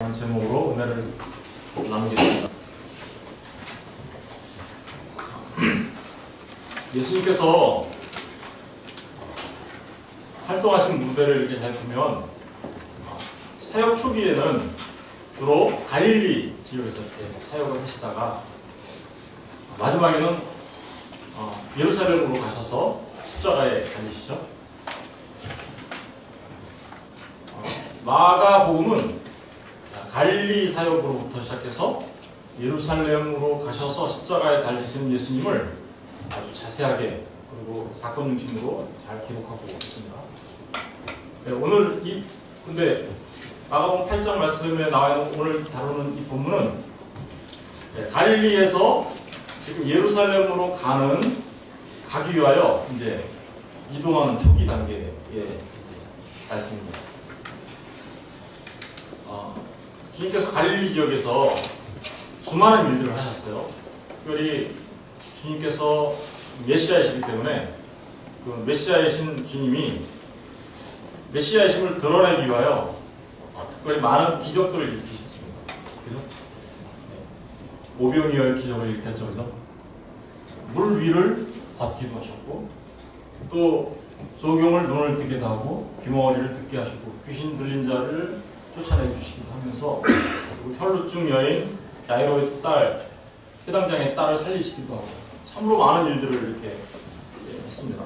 제목으로 은혜를 나누겠습니다. 예수님께서 활동하신 무대를 이렇게 잘 보면 사역 초기에는 주로 갈릴리 지역에서 이렇게 사역을 하시다가 마지막에는 예루살렘으로 가셔서 십자가에 달리시죠. 마가복음은 갈릴리 사역으로부터 시작해서 예루살렘으로 가셔서 십자가에 달리시는 예수님을 아주 자세하게 그리고 사건 중심으로 잘 기록하고 있습니다. 네, 오늘 근데 마가복음 8장 말씀에 나와 있는 오늘 다루는 이 본문은 갈릴리에서 지금 예루살렘으로 가기 위하여 이제 이동하는 초기 단계의 말씀입니다. 주님께서 갈릴리 지역에서 수많은 일들을 하셨어요. 특별히 주님께서 메시아이시기 때문에 그 메시아이신 주님이 메시아이심을 드러내기 위하여 특별히 많은 기적들을 일으키셨습니다. 그죠? 오병이어의 기적을 일으켰죠. 그죠? 물 위를 걷기도 하셨고 또 소경을 눈을 뜨게 하고 귀머거리를 듣게 하시고 귀신 들린 자를 쫓아내 주시기도 하면서 그리고 혈루증 여인 야이로의 딸 회당장의 딸을 살리시기도 하고 참으로 많은 일들을 이렇게 했습니다.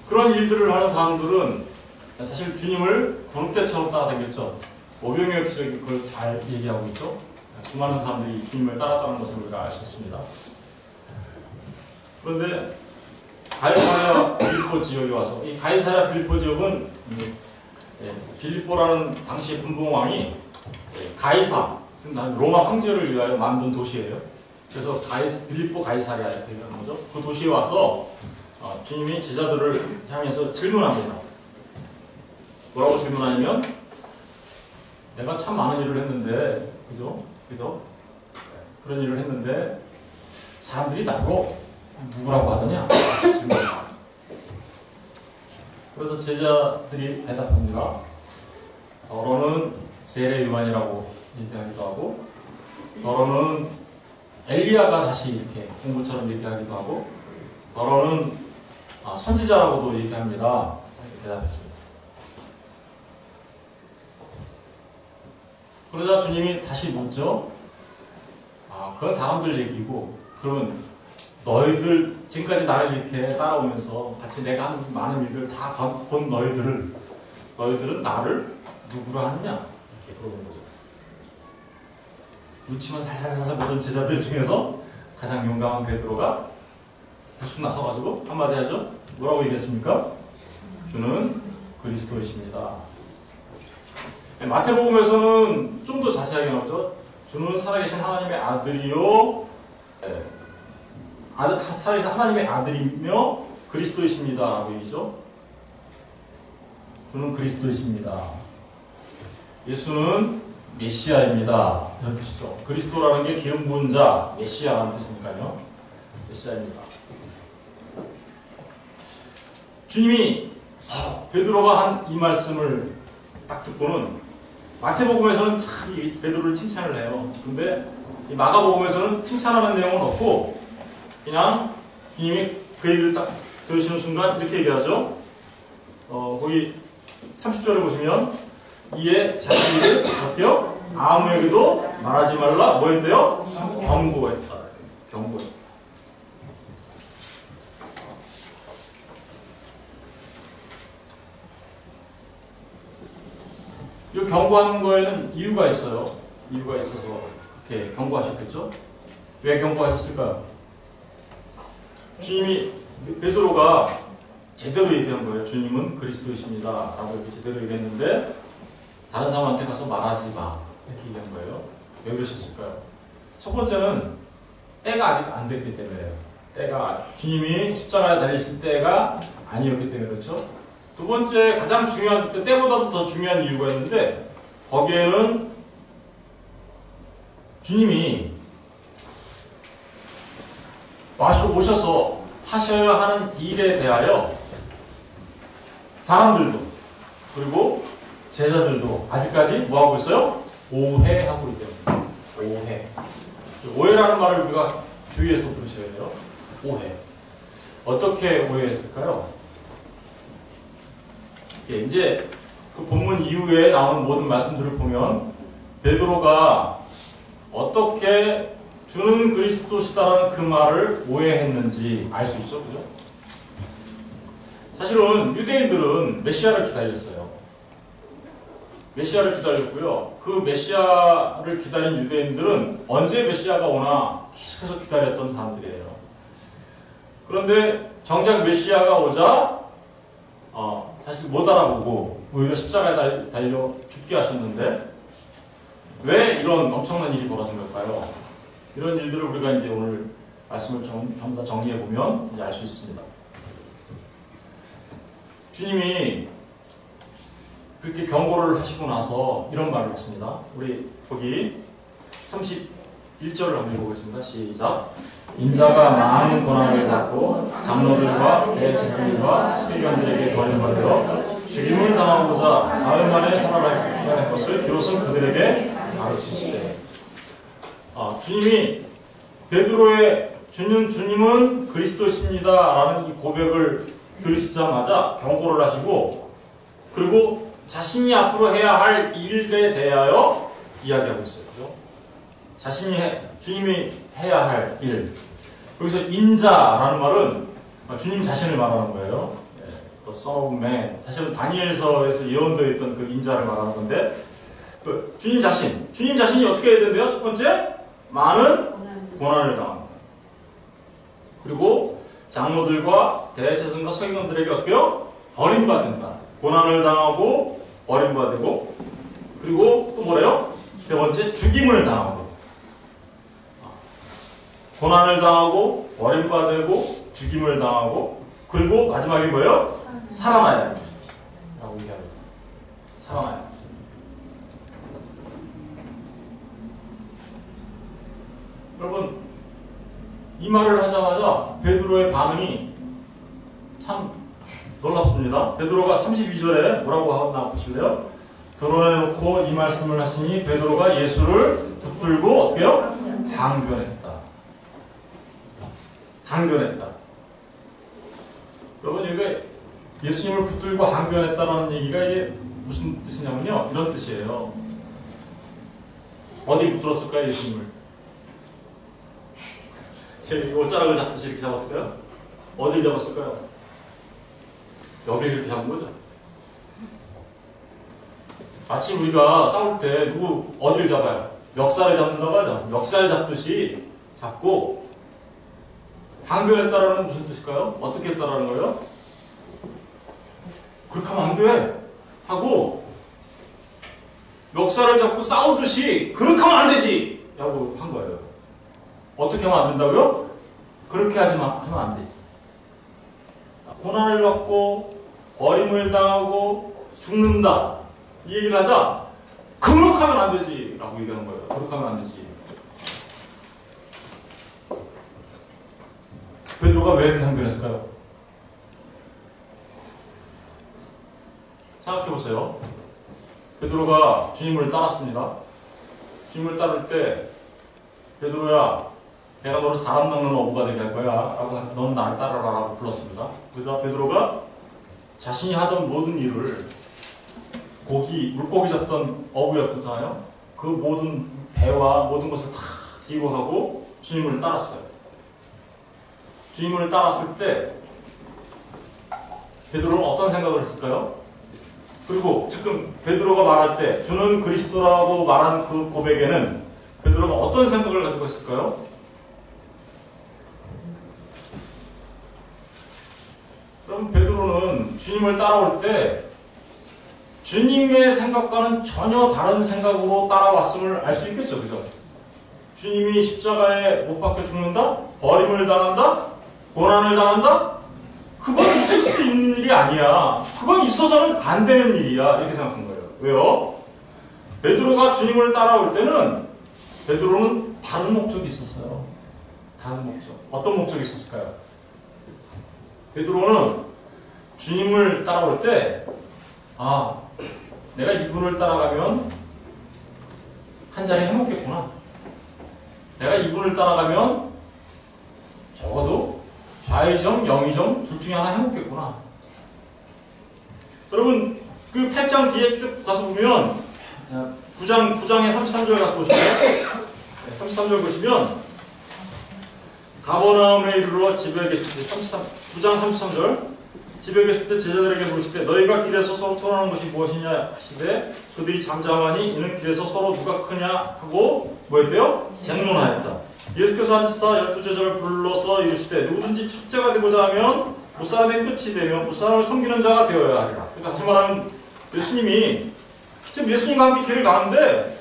그런 일들을 하는 사람들은 사실 주님을 구름대처럼 따라다녔죠. 오병이어 기적이 그걸 잘 얘기하고 있죠. 수많은 사람들이 주님을 따랐다는 것을 우리가 아셨습니다. 그런데 가이사랴 빌립보 지역에 와서 이 가이사랴 빌립보 지역은 빌립보라는 당시 분봉왕이 가이사, 로마 황제를 위하여 만든 도시예요. 그래서 빌립보 가이사랴 이렇게 얘기하는 거죠. 그 도시에 와서 주님이 제자들을 향해서 질문합니다. 뭐라고 질문하냐면 내가 참 많은 일을 했는데 그죠? 그런 일을 했는데 사람들이 나보고 누구라고 하더냐? 그래서 제자들이 대답합니다. 너로는 세례 요한이라고 얘기하기도 하고 너로는 엘리야가 다시 이렇게 공부처럼 얘기하기도 하고 너로는 선지자라고도 얘기합니다. 이렇게 대답했습니다. 그러자 주님이 다시 묻죠. 그건 사람들 얘기고 그러면 너희들 지금까지 나를 이렇게 따라오면서 같이 내가 한 많은 일들 다 본 너희들은 나를 누구라 하느냐? 이렇게 물어보는 거죠. 눈치만 살살살살 보던 제자들 중에서 가장 용감한 베드로가 불쑥 나서가지고 한마디 하죠. 뭐라고 얘기했습니까? 주는 그리스도이십니다. 마태복음에서는 좀 더 자세하게 나오죠. 주는 살아계신 하나님의 아들이요 살아계신 하나님의 아들이며 그리스도이십니다 라고 얘기죠. 주는 그리스도이십니다. 예수는 메시아입니다 이런 뜻이죠. 그리스도라는 게 기름 부은 자, 메시아라는 뜻이니까요. 메시아입니다. 주님이 베드로가 한 이 말씀을 딱 듣고는 마태복음에서는 참 이 베드로를 칭찬을 해요. 근데 이 마가복음에서는 칭찬하는 내용은 없고 그냥 주님이 그 얘기를 딱 들으시는 순간 이렇게 얘기하죠. 거기 30절에 보시면 이에 자기 일을 어때요? 아무에게도 말하지 말라 뭐 했대요? 경고했다. 경고했다. 이 경고하는 거에는 이유가 있어요. 이유가 있어서 이렇게 경고하셨겠죠? 왜 경고하셨을까요? 주님이 베드로가 제대로 얘기한 거예요. 주님은 그리스도이십니다 라고 이렇게 제대로 얘기했는데 다른 사람한테 가서 말하지 마 이렇게 얘기한 거예요. 왜 그러셨을까요? 첫 번째는 때가 아직 안 됐기 때문에요. 때가 주님이 십자가에 달리실 때가 아니었기 때문에 그렇죠. 두 번째 가장 중요한 때보다도 더 중요한 이유가 있는데 거기에는 주님이 오셔서 하셔야 하는 일에 대하여 사람들도 그리고 제자들도 아직까지 뭐하고 있어요? 오해하고 있대요. 오해. 오해라는 말을 우리가 주의해서 들으셔야 돼요. 오해. 어떻게 오해했을까요? 이제 그 본문 이후에 나온 모든 말씀들을 보면 베드로가 어떻게 주는 그리스도시다라는 그 말을 오해했는지 알 수 있죠. 그죠? 사실은 유대인들은 메시아를 기다렸어요. 메시아를 기다렸고요. 그 메시아를 기다린 유대인들은 언제 메시아가 오나 계속해서 기다렸던 사람들이에요. 그런데 정작 메시아가 오자 사실 못 알아보고 오히려 십자가에 달려 죽게 하셨는데 왜 이런 엄청난 일이 벌어진 걸까요? 이런 일들을 우리가 이제 오늘 말씀을 전부 다 정리해 보면 이제 알 수 있습니다. 주님이 그렇게 경고를 하시고 나서 이런 말을 했습니다. 우리 거기 31절을 한번 읽어보겠습니다. 시작. 인자가 많은 고난을 받고 장로들과 대제사장과 서기관들에게 버림받아 죽임을 당하고자 사흘 만에 살아날 것을 비로소 그들에게 가르치시되. 주님이 베드로의 주님은 그리스도십니다 라는 이 고백을 들으시자마자 경고를 하시고, 그리고 자신이 앞으로 해야 할 일에 대하여 이야기하고 있어요. 그죠? 주님이 해야 할 일. 여기서 인자라는 말은 주님 자신을 말하는 거예요. The Son of Man. 사실은 다니엘서에서 예언되어 있던 그 인자를 말하는 건데, 주님 자신이 어떻게 해야 된대요? 첫 번째, 많은 고난을 당합니다. 그리고 장로들과 대제사장과 서기관들에게 어떻게 해요? 버림받는다. 고난을 당하고 버림받고, 그리고 또 뭐래요? 세 번째, 죽임을 당하고. 고난을 당하고 버림받고 죽임을 당하고, 그리고 마지막에 뭐예요? 살아나야 합니다. 라고 얘기합니다. 살아나야 합니다. 여러분, 이 말을 하자마자 베드로의 반응이 참 놀랍습니다. 베드로가 32절에 뭐라고 하나 보실래요? 드러내놓고 이 말씀을 하시니 베드로가 예수를 붙들고 어떻게 해요? 항변했다. 항변했다. 여러분, 여기가 예수님을 붙들고 항변했다는 얘기가 이게 무슨 뜻이냐면요, 이런 뜻이에요. 어디 붙들었을까요, 예수님을? 제 옷자락을 잡듯이 이렇게 잡았을까요? 어디를 잡았을까요? 여기를 이렇게 잡은 거죠. 마치 우리가 싸울 때 누구 어디를 잡아요? 멱살을 잡는다고 하죠. 멱살 잡듯이 잡고, 항변했다라는 무슨 뜻일까요? 어떻게 했다라는 거예요? 그렇게 하면 안 돼 하고, 멱살을 잡고 싸우듯이 그렇게 하면 안 되지 하고 한 거예요. 어떻게 하면 안 된다고요? 그렇게 하면 안 되지. 고난을 받고 버림을 당하고 죽는다 이 얘기를 하자, 그렇게 하면 안 되지 라고 얘기하는 거예요. 그렇게 하면 안 되지. 베드로가 왜 이렇게 항변했을까요? 생각해보세요. 베드로가 주님을 따랐습니다. 주님을 따를 때 베드로야, 내가 너를 사람 낚는 어부가 되게 할 거야 라고, 너는 나를 따라라 라고 불렀습니다. 그러자 베드로가 자신이 하던 모든 일을, 물고기 잡던 어부였잖아요. 그 모든 배와 모든 것을 다 뒤로 하고 주님을 따랐어요. 주님을 따랐을 때 베드로는 어떤 생각을 했을까요? 그리고 지금 베드로가 말할 때 주는 그리스도라고 말한 그 고백에는 베드로가 어떤 생각을 가지고 있을까요? 그럼 베드로는 주님을 따라올 때 주님의 생각과는 전혀 다른 생각으로 따라왔음을 알 수 있겠죠. 그죠? 주님이 십자가에 못 박혀 죽는다? 버림을 당한다? 고난을 당한다? 그건 있을 수 있는 일이 아니야. 그건 있어서는 안 되는 일이야. 이렇게 생각한 거예요. 왜요? 베드로가 주님을 따라올 때는 베드로는 다른 목적이 있었어요. 다른 목적. 어떤 목적이 있었을까요? 베드로는 주님을 따라올 때 아, 내가 이분을 따라가면 한 자리 해먹겠구나. 내가 이분을 따라가면 적어도 좌의정, 영의정 둘 중에 하나 해먹겠구나. 여러분 그 8장 뒤에 쭉 가서 보면 9장의 33절 가서 보시면 33절 보시면 가버나움에 이르러 집에 계실 때 9장 33절 집에 계실 때 제자들에게 물으실 때 너희가 길에서 서로 토론하는 것이 무엇이냐 하시되 그들이 잠잠하니 이는 길에서 서로 누가 크냐 하고 뭐했대요? 쟁론하였다. 예수께서 앉으사 12제자를 불러서 이르시되 누구든지 첫째가 되고자 하면 무사람의 끝이 되며 무사람을 섬기는 자가 되어야 하리라. 그러니까 다시 말하면 예수님이 지금 예수님과 함께 길을 가는데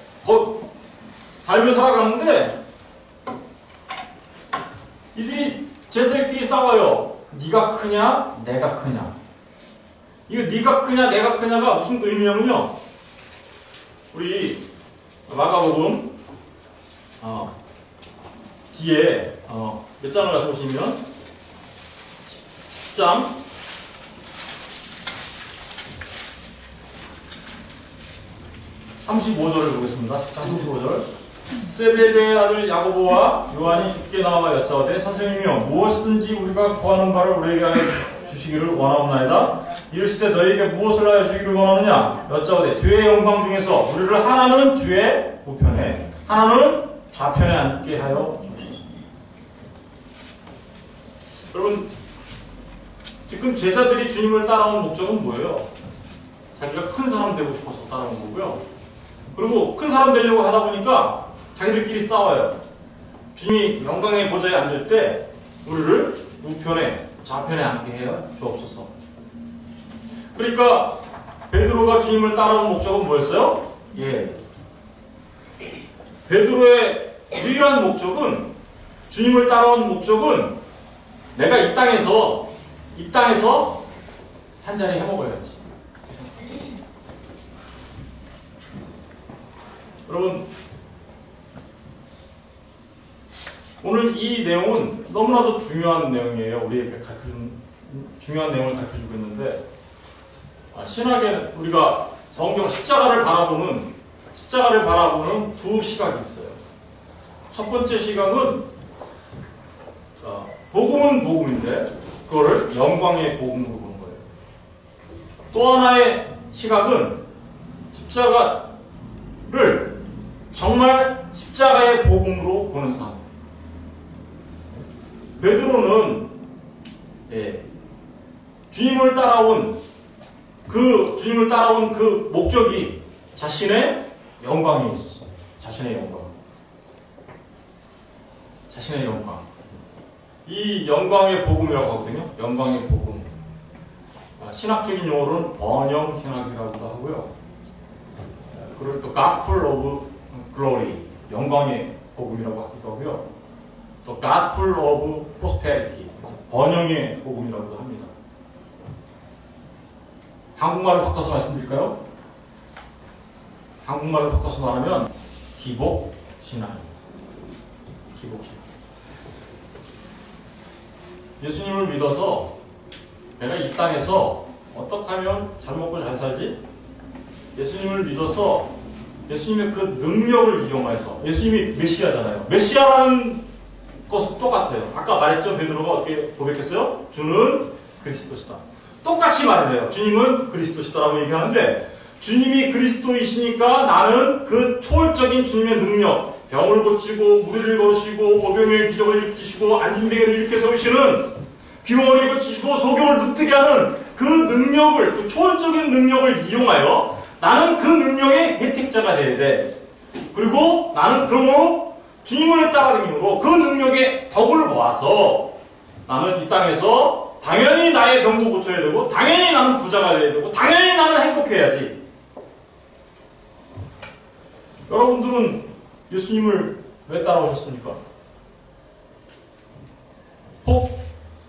삶을 살아가는데 이들이 제자들끼리 싸워요. 네가 크냐 내가 크냐. 이거 네가 크냐 내가 크냐가 무슨 의미냐면요, 우리 마가복음 뒤에 몇 장을 가서 보시면 10장 35절을 보겠습니다. 10장 35절. 세베대의 아들 야고보와 요한이 주께 나와 여짜오되 선생님이여 무엇이든지 우리가 구하는 바를 우리에게 하여 주시기를 원하옵나이다. 이르시되 너희에게 무엇을 하여 주기를 원하느냐 여짜오되 주의 영광 중에서 우리를 하나는 주의 우편에 하나는 좌편에 앉게 하여 주시옵소서. 여러분 지금 제자들이 주님을 따라온 목적은 뭐예요? 자기가 큰 사람 되고 싶어서 따라온 거고요. 그리고 큰 사람 되려고 하다 보니까 자기들끼리 싸워요. 주님이 영광의 보좌에 앉을 때 우리를 우편에 좌편에 앉게 해요 주옵소서. 그러니까 베드로가 주님을 따라온 목적은 뭐였어요? 예. 베드로의 유일한 목적은, 주님을 따라온 목적은 내가 이 땅에서 한 자리 해먹어야지. 여러분 오늘 이 내용은 너무나도 중요한 내용이에요. 우리에게 중요한 내용을 가르쳐주고 있는데, 신학에 우리가 성경 십자가를 바라보는 두 시각이 있어요. 첫 번째 시각은 복음은 복음인데 그거를 영광의 복음으로 보는 거예요. 또 하나의 시각은 십자가를 정말 십자가의 복음으로 보는 사람. 베드로는 주님을 따라온 그 목적이 자신의 영광이 있었어요. 자신의 영광. 이 영광의 복음이라고 하거든요. 영광의 복음. 신학적인 용어로는 번영 신학이라고도 하고요. 그리고 또 Gospel of Glory, 영광의 복음이라고 하기도 하고요. 또 Gospel of Prosperity, 번영의 복음이라고도 합니다. 한국말을 바꿔서 말씀드릴까요? 한국말을 바꿔서 말하면 기복신앙입니다. 기복신앙. 예수님을 믿어서 내가 이 땅에서 어떻게 하면 잘 먹고 잘 살지? 예수님을 믿어서 예수님의 그 능력을 이용해서, 예수님이 메시아잖아요. 메시아라는 것은 똑같아요. 아까 말했죠? 베드로가 어떻게 고백했어요? 주는 그리스도시다. 똑같이 말해요. 주님은 그리스도시다라고 얘기하는데, 주님이 그리스도이시니까 나는 그 초월적인 주님의 능력, 병을 고치고 무리를 거시고 오병의 기적을 일으키시고 안진뱅이를 일으켜 세우시는, 귀머거리를 고치시고 소경을 눈뜨게 하는 그 능력을, 그 초월적인 능력을 이용하여 나는 그 능력의 혜택자가 되어야 돼. 그리고 나는 그러므로 주님을 따라다니므로 그 능력의 덕을 모아서 나는 이 땅에서 당연히 나의 병도 고쳐야 되고, 당연히 나는 부자가 되어야 되고, 당연히 나는 행복해야지. 여러분들은 예수님을 왜 따라오셨습니까? 혹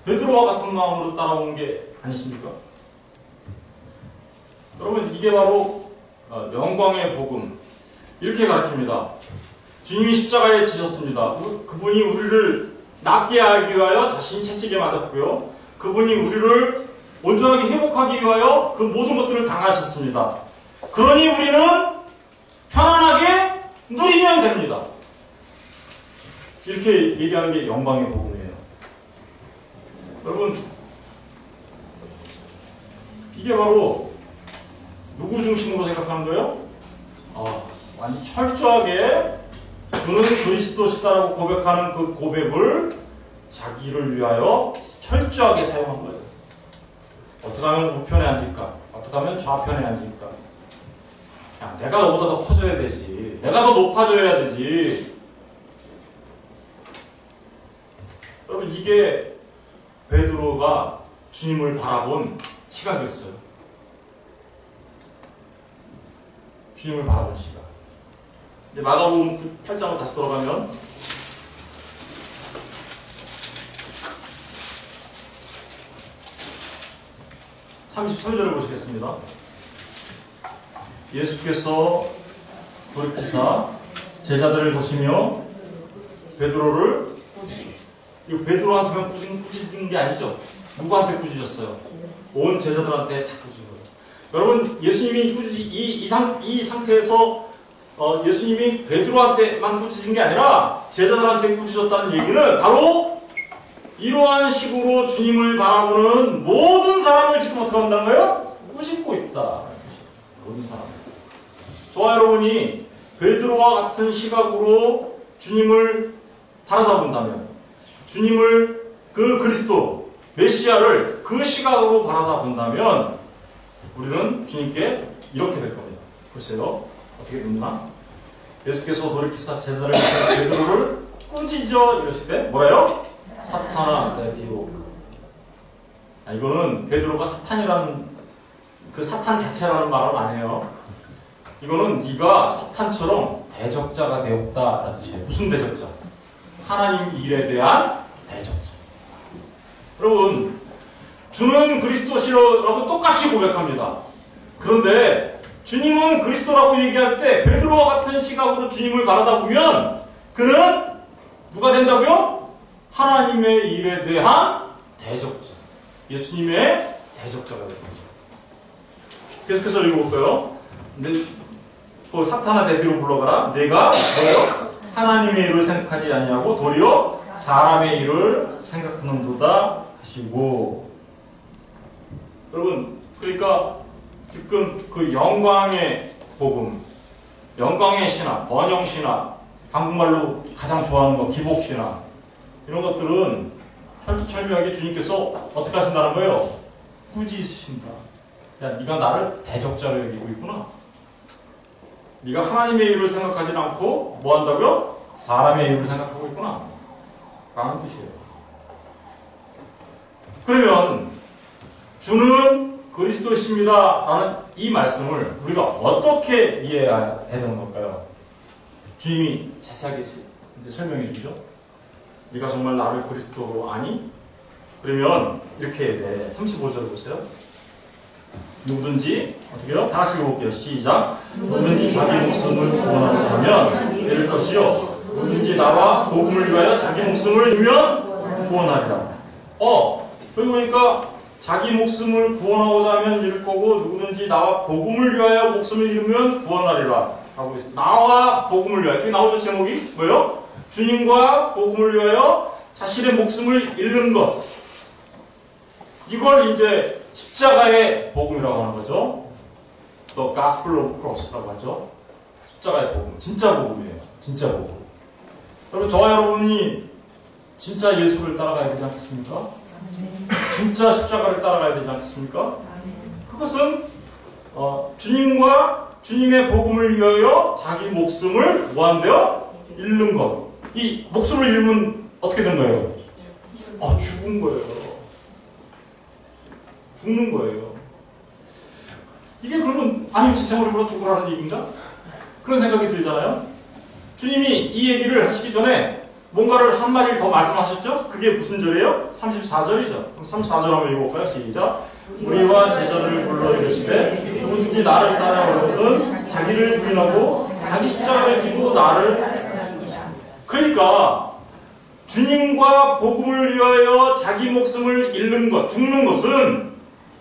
베드로와 같은 마음으로 따라온 게 아니십니까? 여러분, 이게 바로 영광의 복음, 이렇게 가르칩니다. 주님이 십자가에 지셨습니다. 그분이 우리를 낫게 하기 위하여 자신이 채찍에 맞았고요. 그분이 우리를 온전하게 회복하기 위하여 그 모든 것들을 당하셨습니다. 그러니 우리는 편안하게 누리면 됩니다. 이렇게 얘기하는 게 영광의 복음이에요. 여러분, 이게 바로 누구 중심으로 생각하는 거예요? 완전 철저하게 주는 그리스도시다라고 고백하는 그 고백을 자기를 위하여 철저하게 사용한 거예요. 어떻게 하면 우편에 앉을까? 어떻게 하면 좌편에 앉을까? 야, 내가 너보다 더 커져야 되지. 내가 더 높아져야 되지. 여러분, 이게 베드로가 주님을 바라본 시각이었어요. 주님을 바라본 시각. 이제 마가복음 8장으로 다시 돌아가면 33절을 보시겠습니다. 예수께서 돌이키사 제자들을 보시며 베드로를, 이거 베드로한테만 꾸짖은 게 아니죠. 누구한테 꾸짖었어요? 온 제자들한테 다 꾸짖은 거예요. 여러분, 예수님이 이 상태에서 예수님이 베드로한테만 꾸짖은 게 아니라 제자들한테 꾸짖었다는 얘기는 바로 이러한 식으로 주님을 바라보는 모든 사람을 지금 어떻게 한다는 거예요? 꾸짖고 있다. 모든 사람. 저와 여러분이 베드로와 같은 시각으로 주님을 바라다 본다면, 주님을, 그 그리스도 메시아를 그 시각으로 바라다 본다면 우리는 주님께 이렇게 될 겁니다. 글쎄요, 어떻게 됐나? 예수께서 돌이키사 제자들을 베드로를 꾸짖어 이러시되 뭐라요? 사탄아 내 뒤로. 이거는 베드로가 사탄이라는, 그 사탄 자체라는 말은 아니에요. 이거는 네가 사탄처럼 대적자가 되었다라는 뜻이에요. 무슨 대적자? 하나님 일에 대한 대적자. 여러분, 주는 그리스도시라고 똑같이 고백합니다. 그런데 주님은 그리스도라고 얘기할 때 베드로와 같은 시각으로 주님을 바라다 보면 그는 누가 된다고요? 하나님의 일에 대한 대적자. 예수님의 대적자가 됩니다. 계속해서 읽어볼까요? 그 사탄아 내 뒤로 물러가라. 내가 뭐예요? 하나님의 일을 생각하지 아니하고 도리어 사람의 일을 생각하는도다 하시고. 여러분, 그러니까 지금 그 영광의 복음, 영광의 신학, 번영신학, 한국말로 가장 좋아하는 거 기복신학, 이런 것들은 철두철미하게 주님께서 어떻게 하신다는 거예요? 꾸짖으신다. 야, 네가 나를 대적자로 여기고 있구나. 네가 하나님의 일을 생각하지 않고 뭐 한다고요? 사람의 일을 생각하고 있구나 라는 뜻이에요. 그러면 주는 그리스도십니다 라는 이 말씀을 우리가 어떻게 이해해야 되는 걸까요? 주님이 자세하게 이제 설명해 주죠. 네가 정말 나를 그리스도로 아니? 그러면 이렇게 해야 돼. 35절 보세요. 누구든지 어떻게 해요? 다시 읽어볼게요. 시작. 누구든지 자기 목숨을 구원하고자 하면 잃을 것이요, 누구든지 나와 복음을 위하여 자기 목숨을 잃으면 구원하리라. 여기 보니까 자기 목숨을 구원하고자 하면 잃을 거고, 누구든지 나와 복음을 위하여 목숨을 잃으면 구원하리라 하고 있어요. 나와 복음을 위하여. 여기 나오죠. 제목이 뭐예요? 주님과 복음을 위하여 자신의 목숨을 잃는 것. 이걸 이제 십자가의 복음이라고 하는 거죠. The Gospel of Cross라고 하죠. 십자가의 복음. 진짜 복음이에요. 진짜 복음. 여러분, 저와 여러분이 진짜 예수를 따라가야 되지 않겠습니까? 진짜 십자가를 따라가야 되지 않겠습니까? 그것은 주님과 주님의 복음을 위하여 자기 목숨을 뭐한대요? 잃는 것. 이 목숨을 잃으면 어떻게 된 거예요? 죽은 거예요. 죽는 거예요. 이게 그러면 아니 진짜 우리보다 죽으라는 얘기인가? 그런 생각이 들잖아요. 주님이 이 얘기를 하시기 전에 뭔가를 한 마디를 더 말씀하셨죠? 그게 무슨 절이에요? 34절이죠. 그럼 34절 한번 읽어볼까요? 시작. 우리와 제자들을 불러 이르시되 누구든지 나를 따라오거든 자기를 부인하고 자기 십자가를 지고 나를. 그러니까 주님과 복음을 위하여 자기 목숨을 잃는 것, 죽는 것은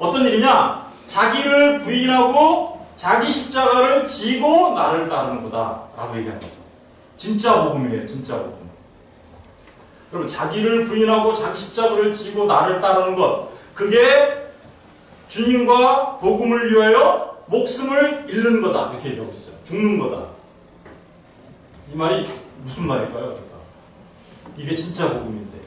어떤 일이냐? 자기를 부인하고 자기 십자가를 지고 나를 따르는 거다 라고 얘기하는 거죠. 진짜 복음이에요. 진짜 복음. 여러분, 자기를 부인하고 자기 십자가를 지고 나를 따르는 것, 그게 주님과 복음을 위하여 목숨을 잃는 거다 이렇게 얘기하고 있어요. 죽는 거다. 이 말이 무슨 말일까요? 그러니까 이게 진짜 복음인데,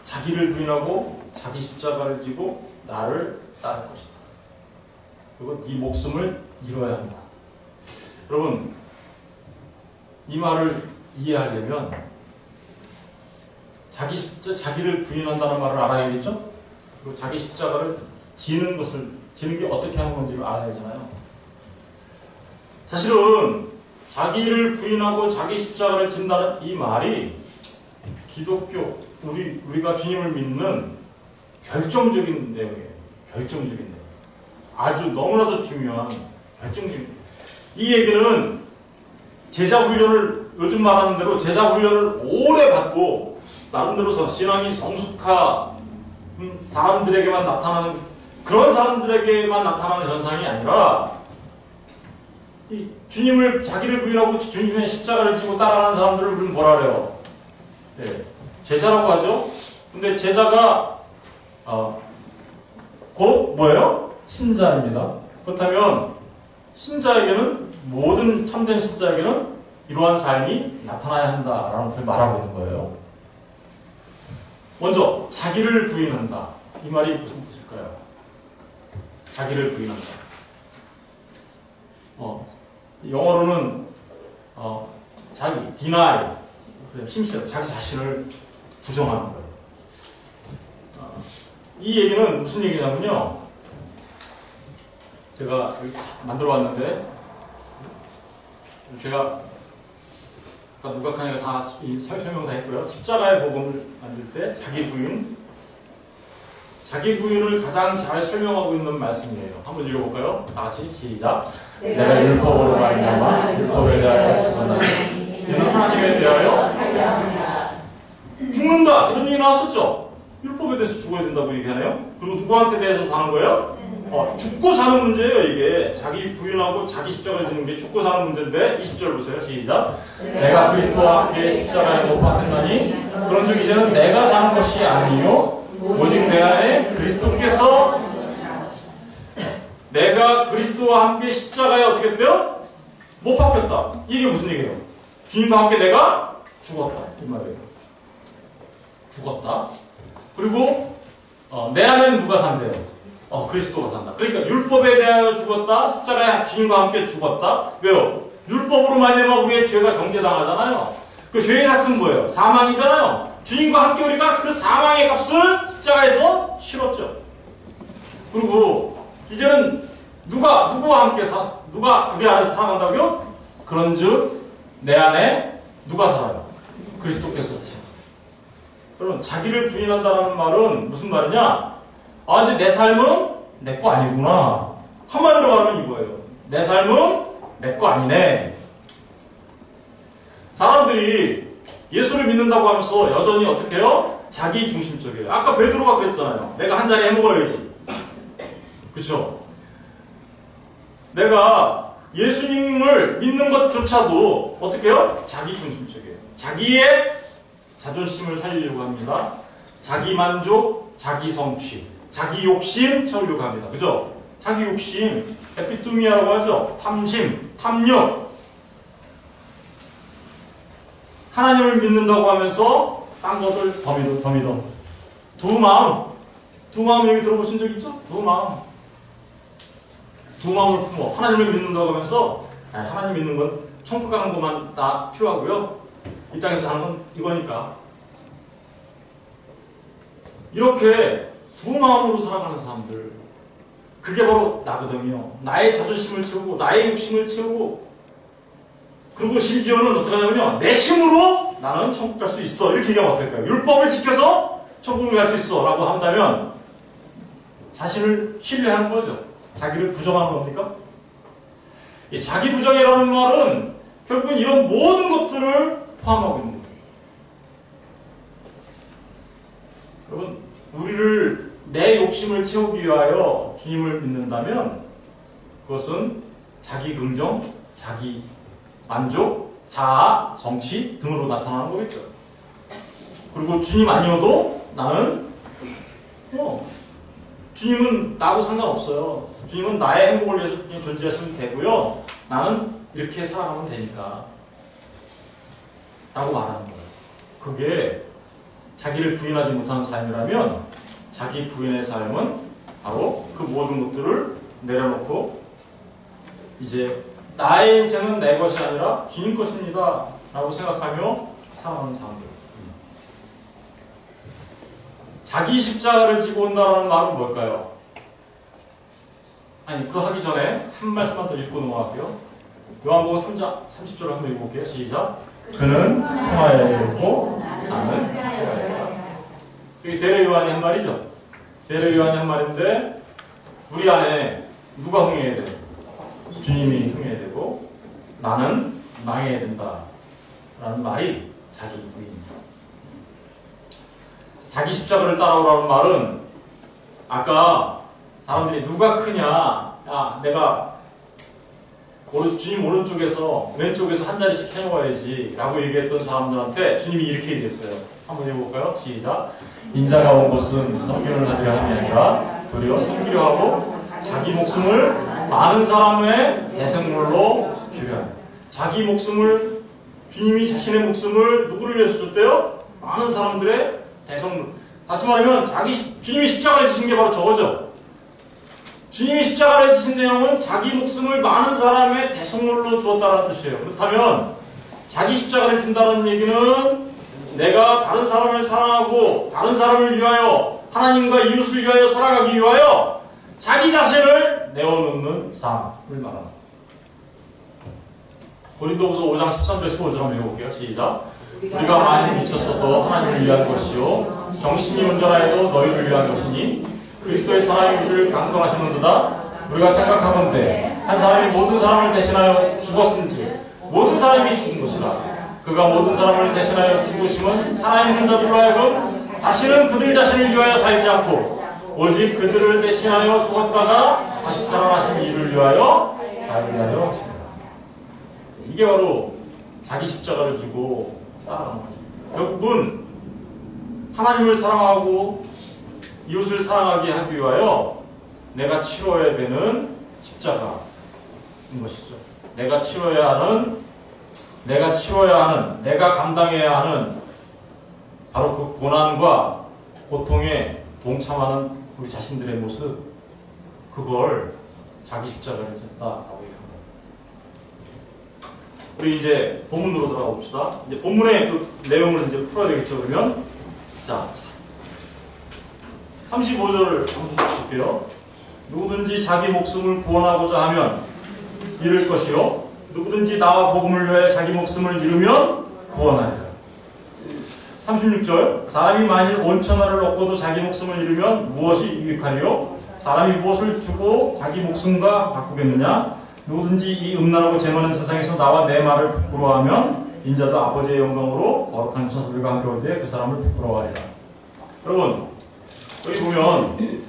자기를 부인하고 자기 십자가를 지고 나를 따를 것이다. 그리고 네 목숨을 잃어야 한다. 여러분, 이 말을 이해하려면 자기를 부인한다는 말을 알아야겠죠? 그리고 자기 십자가를 지는 게 어떻게 하는 건지를 알아야 하잖아요. 사실은 자기를 부인하고 자기 십자가를 진다는 이 말이 기독교, 우리가 주님을 믿는 결정적인 내용이에요. 결정적인 내용. 아주 너무나도 중요한 결정적인 내용. 이 얘기는 제자 훈련을, 요즘 말하는 대로 제자 훈련을 오래 받고 나름대로 신앙이 성숙한 사람들에게만 나타나는, 그런 사람들에게만 나타나는 현상이 아니라 이 주님을, 자기를 부인하고 주님의 십자가를 지고 따라가는 사람들을 우리는 뭐라 그래요? 네, 제자라고 하죠. 근데 제자가 곧 뭐예요? 신자입니다. 그렇다면 신자에게는, 모든 참된 신자에게는 이러한 삶이 나타나야 한다라는 것을 말하고 있는 거예요. 먼저 자기를 부인한다. 이 말이 무슨 뜻일까요? 자기를 부인한다. 영어로는 자기, deny, 힘쓰여 자기 자신을 부정하는 거예요. 이 얘기는 무슨 얘기냐면요, 제가 여기 만들어 왔는데, 제가 아까 누각하니까 다 설명 다 했고요. 십자가의 복음을 만들 때 자기 부인을 가장 잘 설명하고 있는 말씀이에요. 한번 읽어볼까요? 다 같이 시작. 내가 율법으로 말미암아 율법에 대하여 죽었나니 이는 하나님에 대하여 죽는다, 이런 얘기 나왔었죠. 율법에 대해서 죽어야 된다고 얘기하네요. 그리고 누구한테 대해서 사는 거예요? 죽고 사는 문제예요. 이게 자기 부인하고 자기 십자가를 지는 게 죽고 사는 문제인데, 20절 보세요. 시작. 내가 그리스도와 함께 십자가에 못 박혔나니 그런즉 이제는 내가 사는 것이 아니요 오직 내 안에 그리스도께서, 내가 그리스도와 함께 십자가에 어떻게 됐대요? 못 박혔다. 이게 무슨 얘기예요? 주님과 함께 내가 죽었다, 이 말이에요. 죽었다. 그리고 내 안에는 누가 산대요? 그리스도가 산다. 그러니까 율법에 대하여 죽었다. 십자가에 주님과 함께 죽었다. 왜요? 율법으로 말미암아 우리의 죄가 정죄당하잖아요. 그 죄의 삭은 뭐예요? 사망이잖아요. 주님과 함께 우리가 그 사망의 값을 십자가에서 치렀죠. 그리고 이제는 누구와 함께 누가 우리 안에서 살아간다고요? 그런즉 내 안에 누가 살아요? 그리스도께서. 여러분, 자기를 부인한다는 말은 무슨 말이냐? 이제 내 삶은 내 거 아니구나. 한마디로 말하면 이거예요. 내 삶은 내 거 아니네. 사람들이 예수를 믿는다고 하면서 여전히 어떻게 해요? 자기 중심적이에요. 아까 베드로가 그랬잖아요. 내가 한 자리 해먹어야지. 그쵸? 내가 예수님을 믿는 것조차도 어떻게 해요? 자기 중심적이에요. 자기의 자존심을 살리려고 합니다. 자기 만족, 자기 성취, 자기 욕심 채우려고 합니다. 그죠? 자기 욕심, 에피투미아라고 하죠. 탐심, 탐욕. 하나님을 믿는다고 하면서 딴 것들 더 믿어. 두 마음 얘기 들어보신 적 있죠? 두 마음을 품어. 하나님을 믿는다고 하면서 하나님 믿는 건 천국 가는 것만 다 필요하고요. 이 땅에서 사는 건 이거니까. 이렇게 두 마음으로 살아가는 사람들, 그게 바로 나거든요. 나의 자존심을 채우고 나의 욕심을 채우고, 그리고 심지어는 어떻게 하냐면요, 내 힘으로 나는 천국 갈 수 있어, 이렇게 얘기하면 어떨까요? 율법을 지켜서 천국을 갈 수 있어 라고 한다면 자신을 신뢰하는 거죠. 자기를 부정하는 겁니까? 이 자기 부정이라는 말은 결국은 이런 모든 것들을 포함하고 있는 거예요. 여러분, 우리를 내 욕심을 채우기 위하여 주님을 믿는다면 그것은 자기 긍정, 자기 만족, 자아, 성취 등으로 나타나는 거겠죠. 그리고 주님 아니어도 나는 주님은 나하고 상관없어요. 주님은 나의 행복을 위해서 존재하시면 되고요. 나는 이렇게 살아가면 되니까 라고 말하는 거예요. 그게 자기를 부인하지 못하는 삶이라면 자기 부인의 삶은 바로 그 모든 것들을 내려놓고 이제 나의 인생은 내 것이 아니라 주님 것입니다 라고 생각하며 살아가는 사람들. 자기 십자가를 지고 온다는 말은 뭘까요? 아니, 그거 하기 전에 한 말씀만 더 읽고 넘어갈게요. 요한복음 3장 30절을 한번 읽어볼게요. 시작. 그는 평화에 이르고 나는 십자가에. 여기 세례 요한이 한 말이죠. 세례 요한이 한 말인데 우리 안에 누가 흥해야 돼? 주님이 흥해야 되고 나는 망해야 된다 라는 말이 자기 부인입니다. 자기 십자가를 따라오라는 말은 아까 사람들이 누가 크냐, 야 내가 주님 오른쪽에서 왼쪽에서 한 자리씩 해먹어야지 라고 얘기했던 사람들한테 주님이 이렇게 얘기했어요. 한번 해볼까요? 시작. 인자가 온 것은 섬기를 하려 함이 아니라 도리어 섬기려 하고 자기 목숨을 많은 사람의 대생물로 주려 합니다. 자기 목숨을, 주님이 자신의 목숨을 누구를 위해서 줬대요? 많은 사람들의 대성물. 다시 말하면 주님이 십자가를 지신 게 바로 저거죠. 주님이 십자가를 지신 내용은 자기 목숨을 많은 사람의 대성물로 주었다는 뜻이에요. 그렇다면 자기 십자가를 진다는 얘기는 내가 다른 사람을 사랑하고 다른 사람을 위하여 하나님과 이웃을 위하여 살아가기 위하여 자기 자신을 내어놓는 삶을 말합니다. 고린도후서 5장 13절 15절 한번 읽어볼게요. 시작. 우리가 많이 미쳤어도 하나님을 위한 것이요 정신이 온전하여도 너희를 위한 것이니 그리스도의 사랑이 우리를 강동하시는도다. 우리가 생각하건대 한 사람이 모든 사람을 대신하여 죽었은지 모든 사람이 죽은 것이라. 그가 모든 사람을 대신하여 죽으심은 살아있는 자들로 하여금 다시는 그들 자신을 위하여 살지 않고 오직 그들을 대신하여 죽었다가 다시 살아나신 이를 위하여 살게 하려 하십니다. 이게 바로 자기 십자가를 지고 따라가는 거죠. 결국은 하나님을 사랑하고 이웃을 사랑하게 하기 위하여 내가 치러야 되는 십자가인 것이죠. 내가 치러야 하는, 내가 감당해야 하는 바로 그 고난과 고통에 동참하는 우리 자신들의 모습, 그걸 자기 십자가를 졌다라고 얘기합니다. 우리 이제 본문으로 들어가 봅시다. 이제 본문의 그 내용을 이제 풀어야 되겠죠. 그러면 자 35절을 한번 볼게요. 누구든지 자기 목숨을 구원하고자 하면 잃을 것이요 누구든지 나와 복음을 위하여 자기 목숨을 잃으면 구원하리라. 36절 사람이 만일 온 천하를 얻고도 자기 목숨을 잃으면 무엇이 유익하리요? 사람이 무엇을 주고 자기 목숨과 바꾸겠느냐? 누구든지 이 음란하고 재많은 세상에서 나와 내 말을 부끄러워하면 인자도 아버지의 영광으로 거룩한 천사들과 함께 올 때 그 사람을 부끄러워하리라. 여러분 여기 보면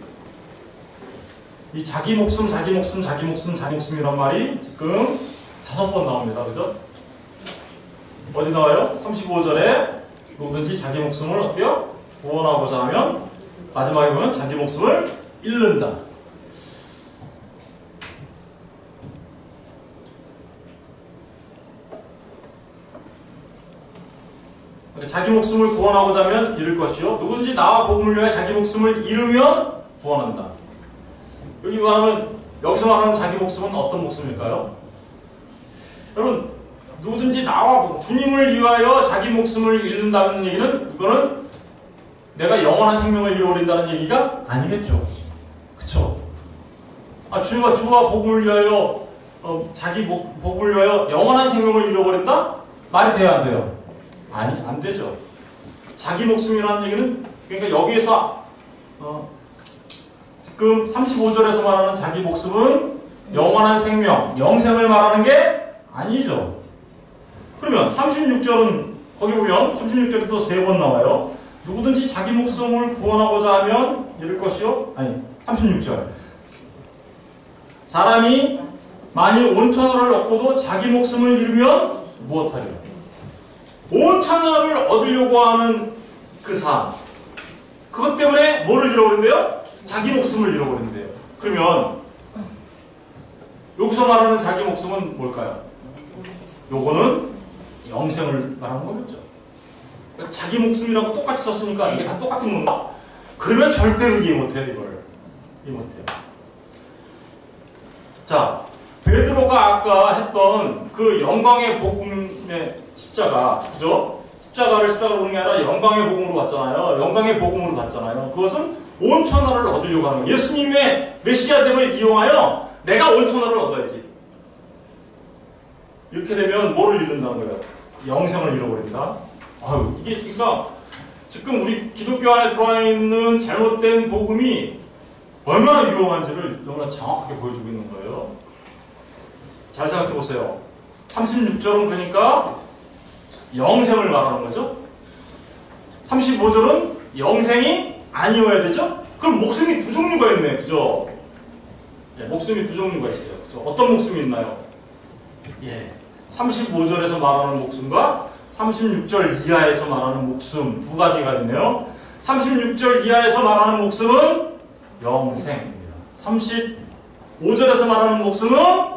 이 자기 목숨이란 말이 지금 5번 나옵니다. 그죠? 어디 나와요? 35절에 누구든지 자기 목숨을 어떻게요? 구원하고자 하면 마지막에 보면 자기 목숨을 잃는다. 자기 목숨을 구원하고자 하면 잃을 것이요 누구든지 나와 복음을 위하여 자기 목숨을 잃으면 구원한다. 여기서 말하는 자기 목숨은 어떤 목숨일까요? 여러분 누구든지 나와 주님을 위하여 자기 목숨을 잃는다는 얘기는 이거는 내가 영원한 생명을 잃어버린다는 얘기가 아니겠죠. 그쵸? 주와 복음을 위하여 자기 복음을 위하여 영원한 생명을 잃어버린다? 말이 돼야 안 돼요? 아니, 안 되죠. 자기 목숨이라는 얘기는 그러니까 여기에서 지금 35절에서 말하는 자기 목숨은 영원한 생명, 영생을 말하는 게 아니죠. 그러면 36절은 거기 보면 36절이 또 3번 나와요. 누구든지 자기 목숨을 구원하고자 하면 이럴 것이요. 아니 36절. 사람이 만일 온천하를 얻고도 자기 목숨을 잃으면 무엇하리요? 온천하를 얻으려고 하는 그 삶. 그것 때문에 뭐를 잃어버린대요? 자기 목숨을 잃어버린대요. 그러면 여기서 말하는 자기 목숨은 뭘까요? 요거는 영생을 말하는 거겠죠. 자기 목숨이라고 똑같이 썼으니까 이게 다 똑같은 건가? 그러면 절대로 이해 못해요, 이걸. 이해 못해요. 자, 베드로가 아까 했던 그 영광의 복음의 십자가, 그죠? 십자가로 보는 게 아니라 영광의 복음으로 갔잖아요. 영광의 복음으로 갔잖아요. 그것은 온천하를 얻으려고 하는 거예요. 예수님의 메시아됨을 이용하여 내가 온천하를 얻어야지. 이렇게 되면 뭐를 잃는다는 거예요? 영생을 잃어버린다. 아유, 이게 그러니까 지금 우리 기독교 안에 들어와 있는 잘못된 복음이 얼마나 위험한지를 너무나 정확하게 보여주고 있는 거예요. 잘 생각해 보세요. 36절은 그러니까 영생을 말하는 거죠. 35절은 영생이 아니어야 되죠. 그럼 목숨이 두 종류가 있네, 그죠? 예, 목숨이 두 종류가 있어요. 그죠? 어떤 목숨이 있나요? 예, 35절에서 말하는 목숨과 36절 이하에서 말하는 목숨 두 가지가 있네요. 36절 이하에서 말하는 목숨은 영생입니다. 35절에서 말하는 목숨은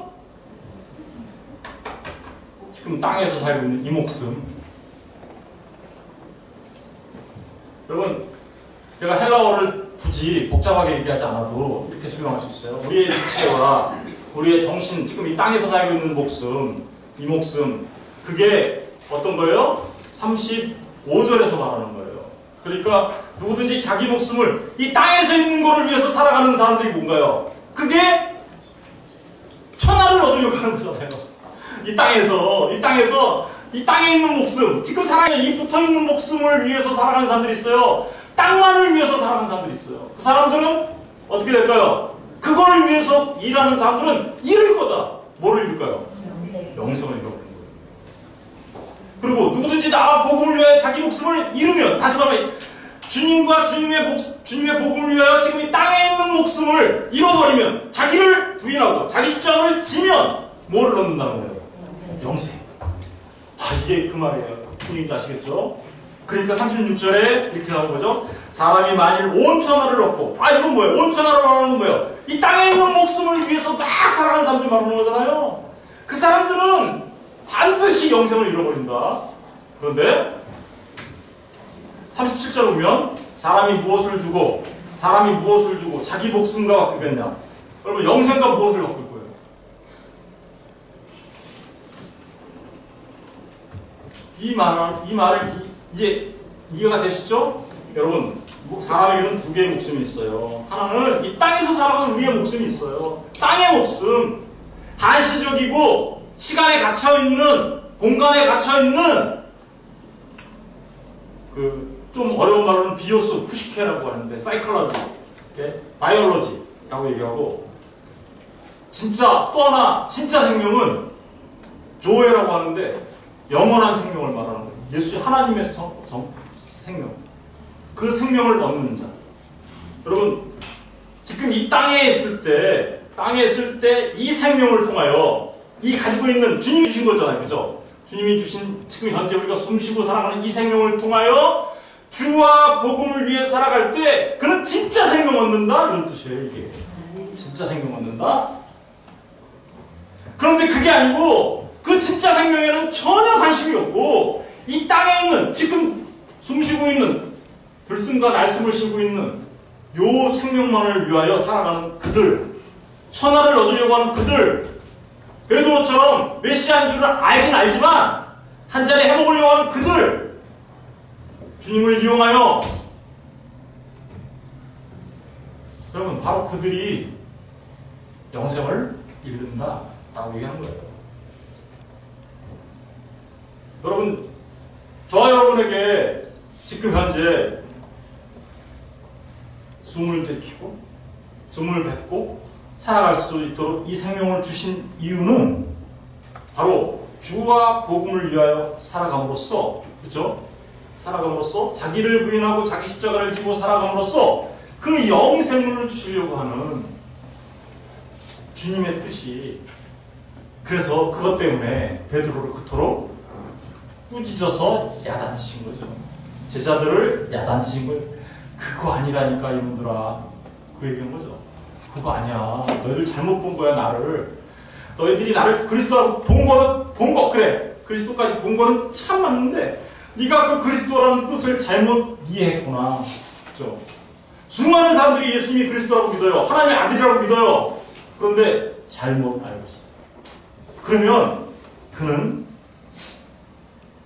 지금 땅에서 살고 있는 이 목숨. 여러분, 제가 헬라어를 굳이 복잡하게 얘기하지 않아도 이렇게 설명할 수 있어요. 우리의 육체와 우리의 정신, 지금 이 땅에서 살고 있는 목숨, 이 목숨, 그게 어떤 거예요? 35절에서 말하는 거예요. 그러니까 누구든지 자기 목숨을 이 땅에서 있는 거를 위해서 살아가는 사람들이 뭔가요? 그게 천하를 얻으려고 하는 거잖아요. 이 땅에 있는 목숨, 지금 살아가는 이 붙어있는 목숨을 위해서 살아가는 사람들이 있어요. 땅만을 위해서 살아가는 사람들이 있어요. 그 사람들은 어떻게 될까요? 그거를 위해서 일하는 사람들은 잃을 거다. 뭐를 잃을까요? 영생을 잃어버리는 거예요. 그리고 누구든지 나와 복음을 위하여 자기 목숨을 잃으면, 다시 말하면 주님과 주님의 복음을 위하여 지금 이 땅에 있는 목숨을 잃어버리면, 자기를 부인하고 자기 십자가를 지면 뭐를 얻는다는 거예요? 영생. 이게 그 말이에요. 무슨 얘기인지 아시겠죠? 그러니까 36절에 이렇게 나온 거죠. 사람이 만일 온천하를 얻고, 이건 뭐예요? 온천하를 말하는 건 뭐예요? 이 땅에 있는 목숨을 위해서 막 살아가는 사람들이 말하는 거잖아요. 그 사람들은 반드시 영생을 잃어버린다. 그런데 37절 보면 사람이 무엇을 주고 자기 목숨과 바꾸겠냐? 여러분, 영생과 무엇을 바꿀 거예요? 이 말을 이제 이해가 되시죠? 여러분, 사람에게는 두 개의 목숨이 있어요. 하나는 이 땅에서 살아가는 우리의 목숨이 있어요. 땅의 목숨, 한시적이고 시간에 갇혀있는, 공간에 갇혀있는 좀 어려운 말로는 비오스, 푸시케라고 하는데 사이클러지, 바이올로지라고 얘기하고, 진짜 또 하나 진짜 생명은 조에라고 하는데 영원한 생명을 말하는 거예요. 예수 하나님의 생명, 그 생명을 얻는 자. 여러분, 지금 이 땅에 있을 때 이 생명을 통하여 이 가지고 있는 주님이 주신 거잖아요, 그죠? 주님이 주신 지금 현재 우리가 숨쉬고 살아가는 이 생명을 통하여 주와 복음을 위해 살아갈 때 그는 진짜 생명 얻는다, 이런 뜻이에요. 이게 진짜 생명 얻는다. 그런데 그게 아니고 그 진짜 생명에는 전혀 관심이 없고 이 땅에 있는, 지금 숨쉬고 있는, 들숨과 날숨을 쉬고 있는 요 생명만을 위하여 살아가는 그들, 천하를 얻으려고 하는 그들, 베드로처럼 메시아인 줄을 알긴 알지만 한 자리 해먹으려고 하는 그들, 주님을 이용하여, 여러분, 바로 그들이 영생을 잃는다 라고 얘기하는 거예요. 여러분, 저와 여러분에게 지금 현재 숨을 들이키고 숨을 뱉고 살아갈 수 있도록 이 생명을 주신 이유는 바로 주와 복음을 위하여 살아감으로써, 그죠? 살아감으로써 자기를 부인하고 자기 십자가를 지고 살아감으로써 그 영생을 주시려고 하는 주님의 뜻이, 그래서 그것 때문에 베드로를 그토록 꾸짖어서 야단치신 거죠. 제자들을 야단치신 거예요. 그거 아니라니까 이놈들아. 그 얘기한 거죠. 그거 아니야. 너희들 잘못 본 거야 나를. 너희들이 나를 그리스도라고 본 거 그래. 그리스도까지 본 거는 참 맞는데 네가 그 그리스도라는 뜻을 잘못 이해했구나. 그렇죠? 수많은 사람들이 예수님이 그리스도라고 믿어요. 하나님의 아들이라고 믿어요. 그런데 잘못 알고 있어요. 그러면 그는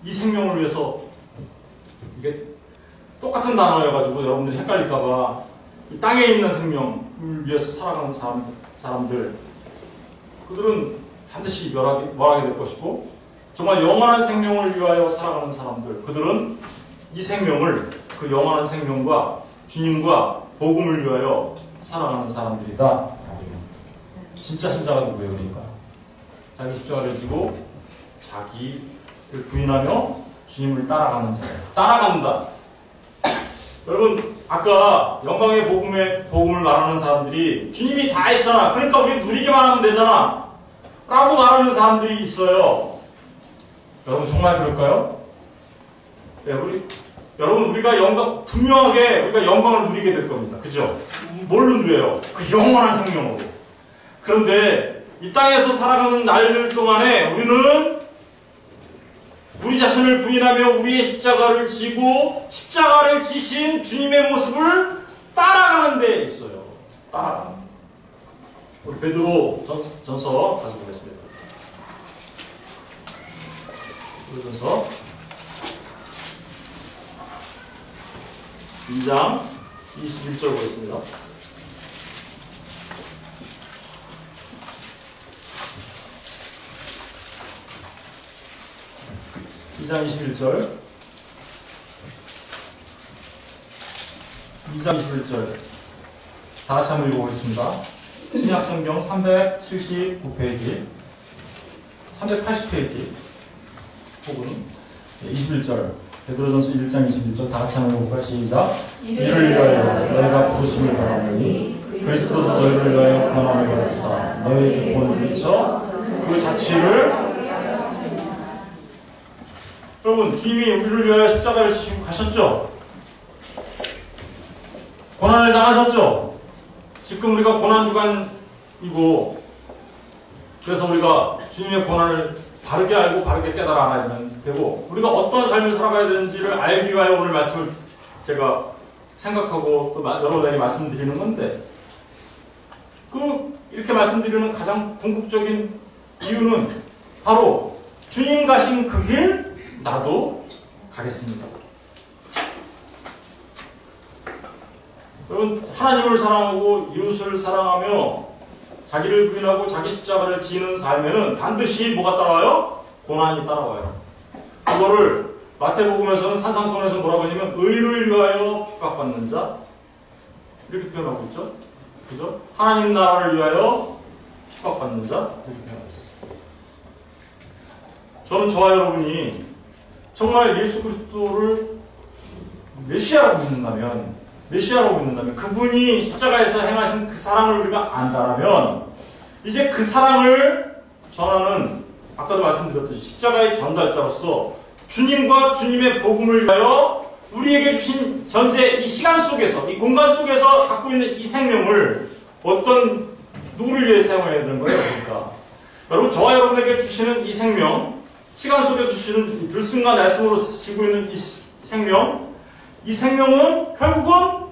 이 생명을 위해서, 이게 똑같은 단어여가지고 여러분들이 헷갈릴까봐, 이 땅에 있는 생명을 위해서 살아가는 사람들, 그들은 반드시 멸하게 될 것이고, 정말 영원한 생명을 위하여 살아가는 사람들, 그들은 이 생명을, 그 영원한 생명과 주님과 복음을 위하여 살아가는 사람들이다. 진짜 신자가 누구예요? 그러니까 자기 십자가를 지고 자기를 부인하며 주님을 따라가는 자예요. 따라간다. 여러분, 아까 영광의 복음을 말하는 사람들이 주님이 다 했잖아, 그러니까 우리 누리기만 하면 되잖아 라고 말하는 사람들이 있어요. 여러분 정말 그럴까요? 네, 여러분 우리가 분명하게 우리가 영광을 누리게 될 겁니다. 그죠? 뭘로 누려요? 그 영원한 생명으로. 그런데 이 땅에서 살아가는 날들 동안에 우리는 우리 자신을 부인하며 우리의 십자가를 지고 십자가를 지신 주님의 모습을 따라가는 데 있어요. 따라가는. 우리 베드로 전서 가서 보겠습니다. 베드로전서 2장 21절 보겠습니다. 2장 21절. 2장 21절. 다 같이 한번 읽어보겠습니다. 신약성경 379페이지, 380페이지, 혹은 21절. 베드로전서 1장 21절 다 같이 한번 읽어볼까요? 시작. 이를 위하여 너희가 부르심을 받았으니 그리스도도 너희를 위하여 고난을 받았사 너희 구원을 비춰 그 자취를. 여러분, 주님이 우리를 위하여 십자가를 지시고 가셨죠? 고난을 당하셨죠? 지금 우리가 고난주간이고, 그래서 우리가 주님의 고난을 바르게 알고 바르게 깨달아 알아야 되고, 우리가 어떤 삶을 살아가야 되는지를 알기 위하여 오늘 말씀을 제가 생각하고 또 여러분에게 말씀드리는 건데, 이렇게 말씀드리는 가장 궁극적인 이유는 바로 주님 가신 그 길 나도 가겠습니다. 여러분, 하나님을 사랑하고 이웃을 사랑하며 자기를 부인하고 자기 십자가를 지는 삶에는 반드시 뭐가 따라와요? 고난이 따라와요. 그거를 마태복음에서는 산상수훈에서 뭐라고 하냐면 의를 위하여 핍박받는 자, 이렇게 표현하고 있죠. 그죠? 하나님 나라를 위하여 핍박받는 자, 이렇게 표현하고 있어요. 저는 저와 여러분이 정말 예수 그리스도를 메시아라고 믿는다면, 그분이 십자가에서 행하신 그 사랑을 우리가 안다라면, 이제 그 사랑을 전하는, 아까도 말씀드렸듯이 십자가의 전달자로서 주님과 주님의 복음을 위하여 우리에게 주신 현재 이 시간 속에서, 이 공간 속에서 갖고 있는 이 생명을 누구를 위해 사용해야 되는 거예요? 그러니까 여러분, 저와 여러분에게 주시는 이 생명, 시간 속에 주시는 들숨과 날숨으로 지고 있는 이 생명은 결국은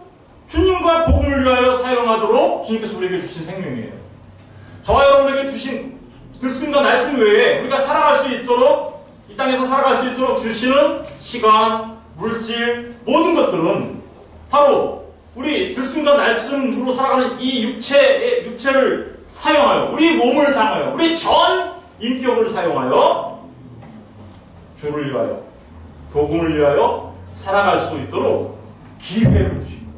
주님과 복음을 위하여 사용하도록 주님께서 우리에게 주신 생명이에요. 저와 여러분에게 주신 들숨과 날숨 외에 우리가 살아갈 수 있도록, 이 땅에서 살아갈 수 있도록 주시는 시간, 물질, 모든 것들은 바로 우리 들숨과 날숨으로 살아가는 이 육체를 사용하여, 우리 몸을 사용하여, 우리 전 인격을 사용하여 주를 위하여, 복음을 위하여 살아갈 수 있도록 기회를 주신 거예요.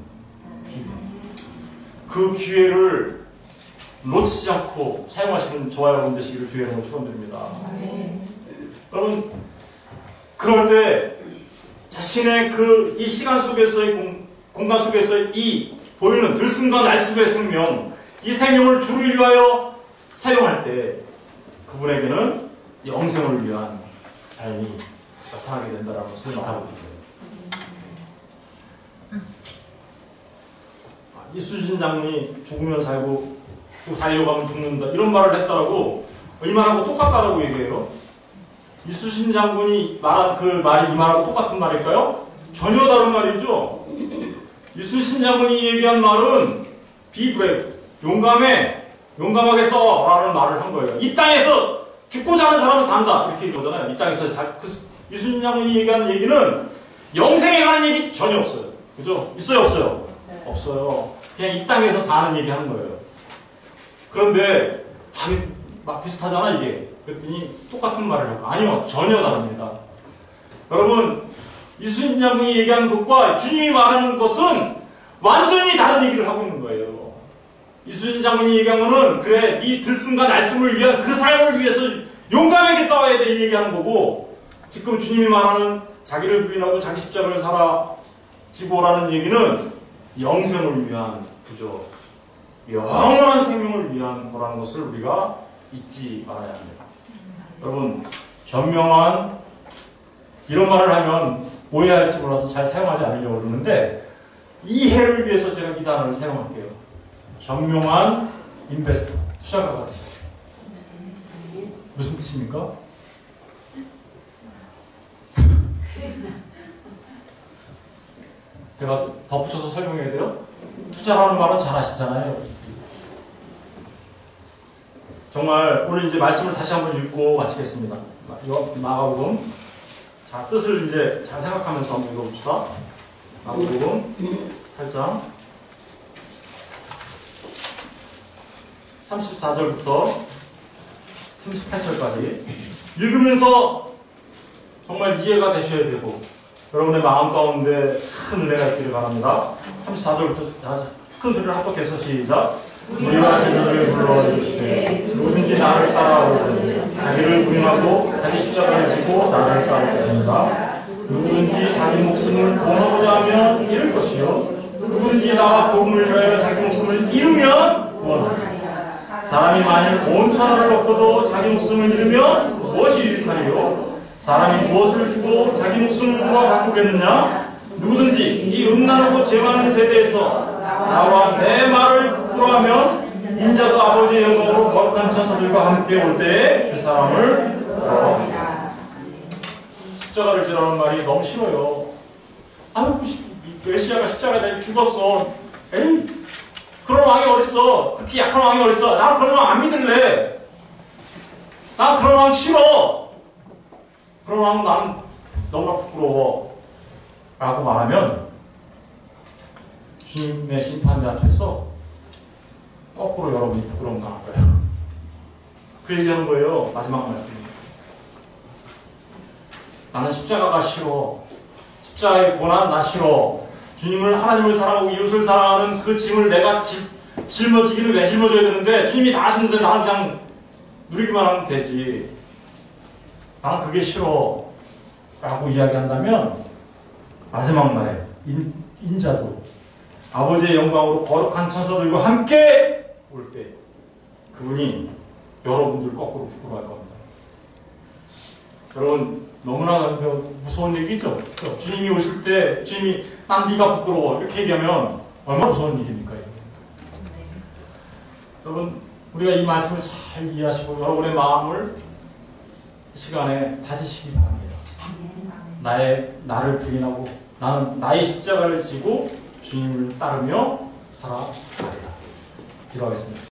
그 기회를 놓치지 않고 사용하시는 저와 여러분 되시기를 주의 이름으로 축원드립니다. 여러분, 그럴 때 자신의 이 시간 속에서의 공간 속에서의 이 보이는 들숨과 날숨의 생명, 이 생명을 주를 위하여 사용할 때 그분에게는 영생을 위한 삶이 나타나게 된다라고 설명하고 있어요. 이순신 장군이 죽으면 살고 달려가면 죽는다 이런 말을 했다라고 이 말하고 똑같다라고 얘기해요. 이순신 장군이 말한 그 말이 이 말하고 똑같은 말일까요? 전혀 다른 말이죠. 이순신 장군이 얘기한 말은 be brave, 용감하게 써라는 말을 한 거예요. 이 땅에서 죽고자 하는 사람은 산다 이렇게 얘기하잖아요. 이 땅에서 이순신 장군이 얘기하는 얘기는 영생에 관한 얘기 전혀 없어요. 그죠? 있어요, 없어요? 없어요. 그냥 이 땅에서 사는 얘기 하는 거예요. 그런데 막 비슷하잖아 이게. 그랬더니 똑같은 말을 하고 아니요, 전혀 다릅니다. 여러분, 이순신 장군이 얘기하는 것과 주님이 말하는 것은 완전히 다른 얘기를 하고 있는 거예요. 이순신 장군이 얘기한 거는 그래, 네 들숨과 날숨을 위한 그 삶을 위해서 용감하게 싸워야 돼 이 얘기하는 거고, 지금 주님이 말하는 자기를 부인하고 자기 십자가를 살아 지고라는 얘기는 영생을 위한 구조, 영원한 생명을 위한 거라는 것을 우리가 잊지 말아야 합니다. 여러분, 현명한 이런 말을 하면 오해할지 몰라서 잘 사용하지 않으려고 그러는데 이해를 위해서 제가 이 단어를 사용할게요. 현명한 인베스터, 투자가가 되십시오. 무슨 뜻입니까? 제가 덧붙여서 설명해야 돼요? 투자라는 말은 잘 아시잖아요. 정말 오늘 이제 말씀을 다시 한번 읽고 마치겠습니다. 마가복음. 자, 뜻을 이제 잘 생각하면서 한번 읽어봅시다. 마가복음 8장 34절부터 38절까지 읽으면서 정말 이해가 되셔야 되고 여러분의 마음 가운데 큰 은혜가 있기를 바랍니다. 34절부터 큰 소리를 합독해서 시작. 우리가 제자들을 불러주시되 누구든지 나를 따라오거든 자기를 부인하고 자기 십자가를 지고 나를 따르게 됩니다. 누구든지 자기 목숨을 구원하고자 하면 잃을 것이요 누구든지 나와 복음을 위하여 자기 목숨을 잃으면 구원하리라. 사람이 만일 온 천하를 얻고도 자기 목숨을 잃으면 무엇이 유익하리요? 사람이 무엇을 주고 자기 목숨을 누가 바꾸겠느냐? 누구든지 이 음란하고 죄 많은 세대에서 나와 내 말을 부끄러워하면 인자도 아버지의 영광으로 거룩한 천사들과 함께 올 때에 그 사람을 부끄러워합니다. 십자가를 지라는 말이 너무 싫어요. 아유, 메시아가 십자가에 죽었어. 에이, 그런 왕이 어딨어? 그렇게 약한 왕이 어딨어? 나 그런 왕 안 믿을래. 나 그런 왕 싫어. 그런 왕 나는 너무나 부끄러워. 라고 말하면 주님의 심판대 앞에서 거꾸로 여러분이 부끄러움 당할 거예요. 그 얘기하는 거예요. 마지막 말씀이. 나는 십자가가 싫어. 십자가의 고난 나 싫어. 주님을 하나님을 사랑하고 이웃을 사랑하는 그 짐을 내가 짊어지기는 왜 짊어져야 되는데 주님이 다 하시는데 나는 그냥 누리기만 하면 되지. 나는 그게 싫어. 라고 이야기한다면 마지막 날에 인자도 아버지의 영광으로 거룩한 천사들과 함께 올 때 그분이 여러분들 거꾸로 부끄러워할 겁니다. 여러분 너무나 무서운 얘기죠. 주님이 오실 때 주님이 난 네가 부끄러워 이렇게 얘기하면 얼마나 무서운 일입니까? 여러분 우리가 이 말씀을 잘 이해하시고 여러분의 마음을 이 시간에 다지시기 바랍니다. 나를 부인하고 나는 나의 십자가를 지고 주님을 따르며 살아가리라. 기도하겠습니다.